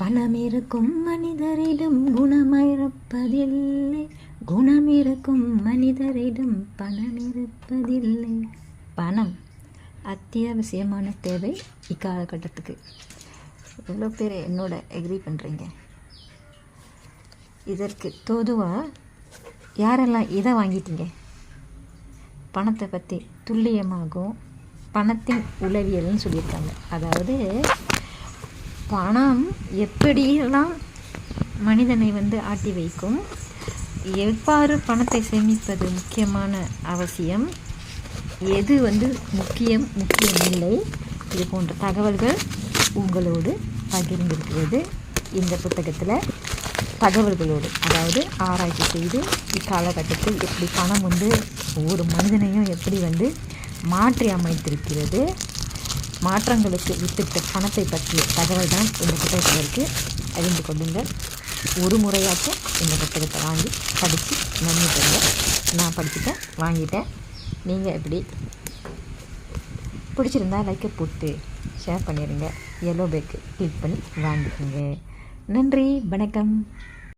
பணம் இருக்கும் மனிதரிடம் குணமிருப்பதில்லை, குணம் இருக்கும் மனிதரிடம் பணம் இருப்பதில்லை. பணம் அத்தியாவசியமான தேவை இக்காலகட்டத்துக்கு. எவ்வளோ பேர் என்னோட எக்ரி பண்ணுறீங்க? இதற்கு தோதுவாக யாரெல்லாம் இதை வாங்கிட்டீங்க? பணத்தை பற்றி துல்லியமாகவும் பணத்தின் உளவியல்னு சொல்லியிருக்காங்க. அதாவது பணம் எப்படியெல்லாம் மனிதனை ஆட்டி வைக்கும், எவ்வாறு பணத்தை சேமிப்பது முக்கியமான அவசியம், எது முக்கியமில்லை, இது போன்ற தகவல்கள் உங்களோடு பகிர்ந்திருக்கிறது. இந்த புத்தகத்தில் தகவல்களோடு, அதாவது ஆராய்ச்சி செய்து இக்காலகட்டத்தில் எப்படி பணம் ஒவ்வொரு மனிதனையும் எப்படி மாற்றி அமைத்திருக்கிறது, மாற்றங்களுக்கு வித்திட்ட பணத்தை பற்றிய தகவல் தான் இந்த புத்தகத்தில் இருக்குது. அறிந்து கொள்ளுங்கள். ஒரு முறையாச்சும் இந்த புத்தகத்தை வாங்கி படித்து நன்மை பெறுங்க. நான் படிச்சுட்டேன், வாங்கிட்டேன். நீங்கள் எப்படி பிடிச்சிருந்தா லைக்கை போட்டு ஷேர் பண்ணிடுங்க. எல்லோ பேக்கு கிளிக் பண்ணி வாங்கிக்கோங்க. நன்றி, வணக்கம்.